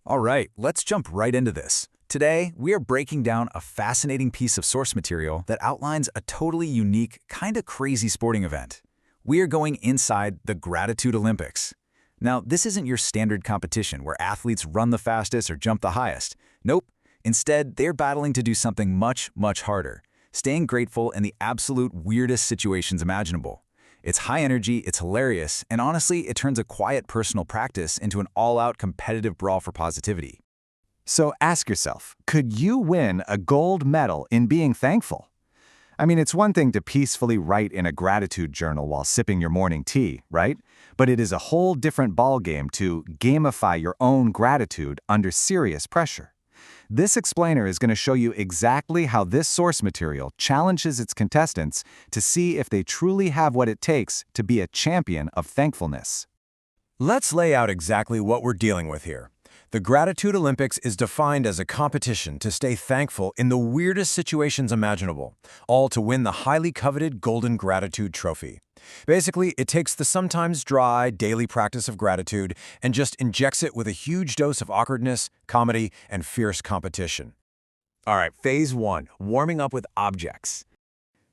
All right, let's jump right into this. Today, we are breaking down a fascinating piece of source material that outlines a totally unique, kinda crazy sporting event. We are going inside the Gratitude Olympics. Now, this isn't your standard competition where athletes run the fastest or jump the highest. Nope. Instead, they're battling to do something much, much harder, staying grateful in the absolute weirdest situations imaginable. It's high energy, it's hilarious, and honestly, it turns a quiet personal practice into an all-out competitive brawl for positivity. So ask yourself, could you win a gold medal in being thankful? I mean, it's one thing to peacefully write in a gratitude journal while sipping your morning tea, right? But it is a whole different ballgame to gamify your own gratitude under serious pressure. This explainer is going to show you exactly how this source material challenges its contestants to see if they truly have what it takes to be a champion of thankfulness. Let's lay out exactly what we're dealing with here. The Gratitude Olympics is defined as a competition to stay thankful in the weirdest situations imaginable, all to win the highly coveted Golden Gratitude Trophy. Basically, it takes the sometimes dry, daily practice of gratitude and just injects it with a huge dose of awkwardness, comedy, and fierce competition. All right, phase one, warming up with objects.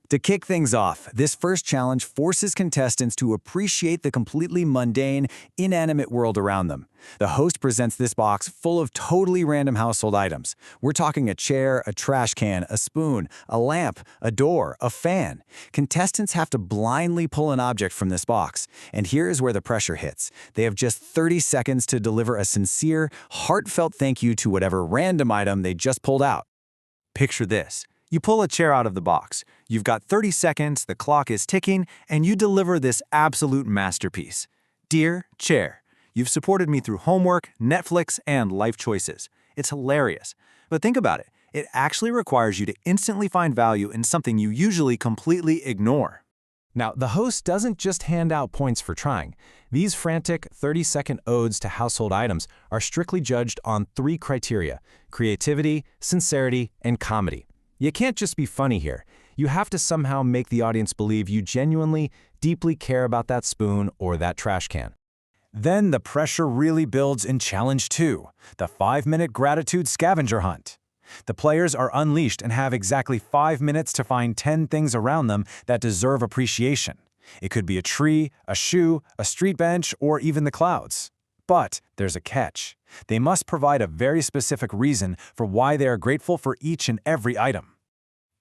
To kick things off, this first challenge forces contestants to appreciate the completely mundane, inanimate world around them. The host presents this box full of totally random household items. We're talking a chair, a trash can, a spoon, a lamp, a door, a fan. Contestants have to blindly pull an object from this box. And here is where the pressure hits. They have just 30 seconds to deliver a sincere, heartfelt thank you to whatever random item they just pulled out. Picture this. You pull a chair out of the box. You've got 30 seconds, the clock is ticking, and you deliver this absolute masterpiece. Dear Chair, you've supported me through homework, Netflix, and life choices. It's hilarious. But think about it. It actually requires you to instantly find value in something you usually completely ignore. Now, the host doesn't just hand out points for trying. These frantic 30-second odes to household items are strictly judged on 3 criteria: creativity, sincerity, and comedy. You can't just be funny here. You have to somehow make the audience believe you genuinely, deeply care about that spoon or that trash can. Then the pressure really builds in Challenge 2, the 5-minute gratitude scavenger hunt. The players are unleashed and have exactly 5 minutes to find 10 things around them that deserve appreciation. It could be a tree, a shoe, a street bench, or even the clouds. But there's a catch. They must provide a very specific reason for why they are grateful for each and every item.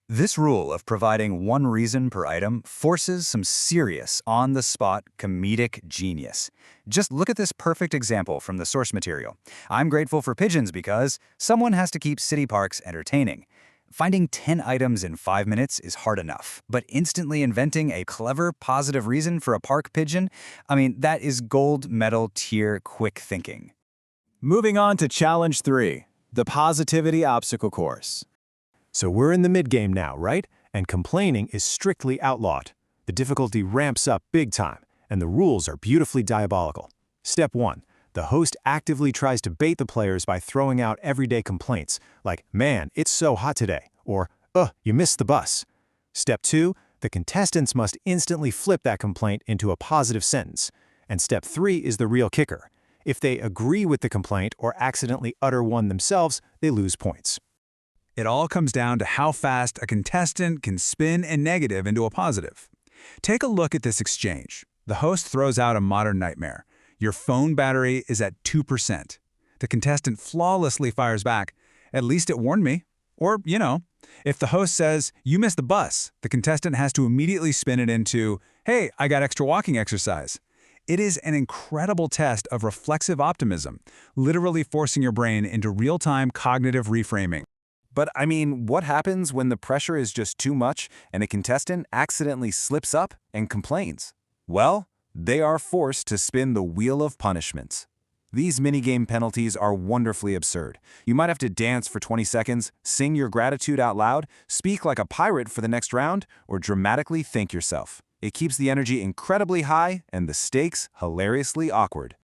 This rule of providing one reason per item forces some serious, on-the-spot comedic genius. Just look at this perfect example from the source material. I'm grateful for pigeons because someone has to keep city parks entertaining. Finding 10 items in 5 minutes is hard enough, but instantly inventing a clever, positive reason for a park pigeon, that is gold medal tier quick thinking. Moving on to Challenge 3, the Positivity Obstacle Course. So we're in the mid-game now, right? And complaining is strictly outlawed. The difficulty ramps up big time, and the rules are beautifully diabolical. Step 1. The host actively tries to bait the players by throwing out everyday complaints, like, "Man, it's so hot today," or, "You missed the bus." Step 2. The contestants must instantly flip that complaint into a positive sentence. And Step 3 is the real kicker. If they agree with the complaint or accidentally utter one themselves, they lose points. It all comes down to how fast a contestant can spin a negative into a positive. Take a look at this exchange. The host throws out a modern nightmare. Your phone battery is at 2%. The contestant flawlessly fires back, "At least it warned me." Or, if the host says, "You missed the bus," the contestant has to immediately spin it into, "Hey, I got extra walking exercise." It is an incredible test of reflexive optimism, literally forcing your brain into real-time cognitive reframing. But what happens when the pressure is just too much and a contestant accidentally slips up and complains? Well, they are forced to spin the wheel of punishments. These minigame penalties are wonderfully absurd. You might have to dance for 20 seconds, sing your gratitude out loud, speak like a pirate for the next round, or dramatically thank yourself. It keeps the energy incredibly high and the stakes hilariously awkward.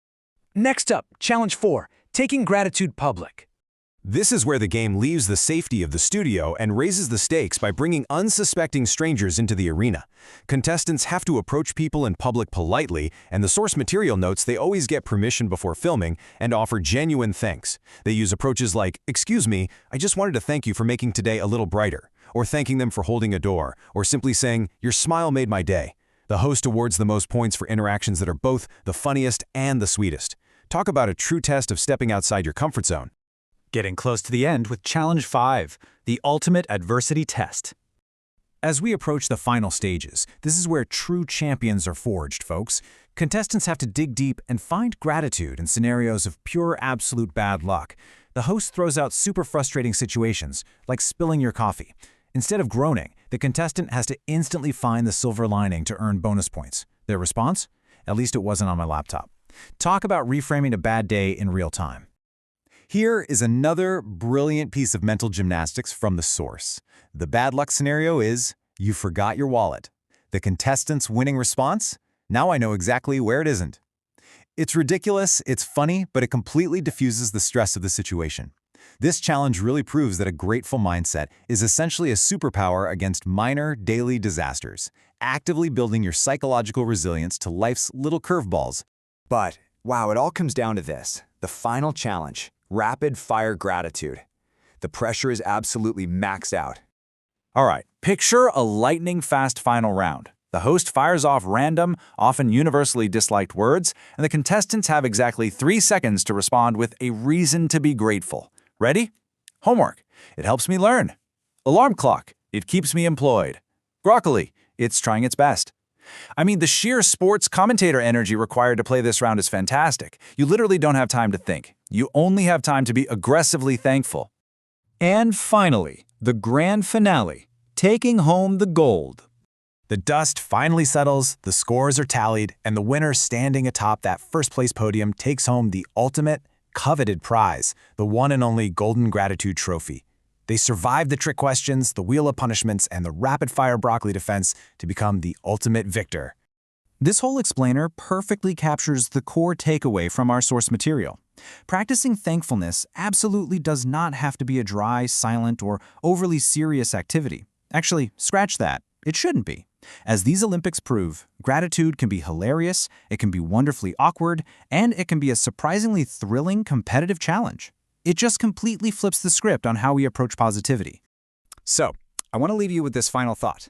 Next up, Challenge 4, taking gratitude public. This is where the game leaves the safety of the studio and raises the stakes by bringing unsuspecting strangers into the arena. Contestants have to approach people in public politely, and the source material notes they always get permission before filming and offer genuine thanks. They use approaches like, "Excuse me, I just wanted to thank you for making today a little brighter," or thanking them for holding a door, or simply saying, "Your smile made my day." The host awards the most points for interactions that are both the funniest and the sweetest. Talk about a true test of stepping outside your comfort zone. Getting close to the end with Challenge 5, the ultimate adversity test. As we approach the final stages, this is where true champions are forged, folks. Contestants have to dig deep and find gratitude in scenarios of pure absolute bad luck. The host throws out super frustrating situations, like spilling your coffee. Instead of groaning, the contestant has to instantly find the silver lining to earn bonus points. Their response? At least it wasn't on my laptop. Talk about reframing a bad day in real time. Here is another brilliant piece of mental gymnastics from the source. The bad luck scenario is, you forgot your wallet. The contestant's winning response? Now I know exactly where it isn't. It's ridiculous, it's funny, but it completely diffuses the stress of the situation. This challenge really proves that a grateful mindset is essentially a superpower against minor daily disasters, actively building your psychological resilience to life's little curveballs. But, wow, it all comes down to this, the final challenge. Rapid-fire gratitude. The pressure is absolutely maxed out. All right, picture a lightning-fast final round. The host fires off random, often universally disliked words, and the contestants have exactly 3 seconds to respond with a reason to be grateful. Ready? Homework. It helps me learn. Alarm clock. It keeps me employed. Broccoli. It's trying its best. I mean, the sheer sports commentator energy required to play this round is fantastic. You literally don't have time to think. You only have time to be aggressively thankful. And finally, the grand finale, taking home the gold. The dust finally settles, the scores are tallied, and the winner standing atop that first-place podium takes home the ultimate, coveted prize, the one and only Golden Gratitude Trophy. They survived the trick questions, the wheel of punishments, and the rapid-fire broccoli defense to become the ultimate victor. This whole explainer perfectly captures the core takeaway from our source material. Practicing thankfulness absolutely does not have to be a dry, silent, or overly serious activity. Actually, scratch that. It shouldn't be. As these Olympics prove, gratitude can be hilarious, it can be wonderfully awkward, and it can be a surprisingly thrilling competitive challenge. It just completely flips the script on how we approach positivity. So, I want to leave you with this final thought.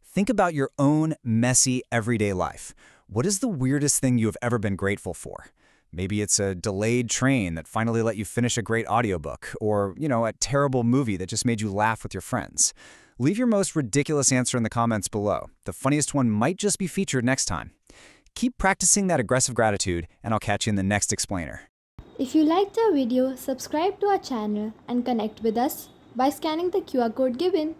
Think about your own messy, everyday life. What is the weirdest thing you have ever been grateful for? Maybe it's a delayed train that finally let you finish a great audiobook, or, a terrible movie that just made you laugh with your friends. Leave your most ridiculous answer in the comments below. The funniest one might just be featured next time. Keep practicing that aggressive gratitude, and I'll catch you in the next explainer. If you liked our video, subscribe to our channel and connect with us by scanning the QR code given.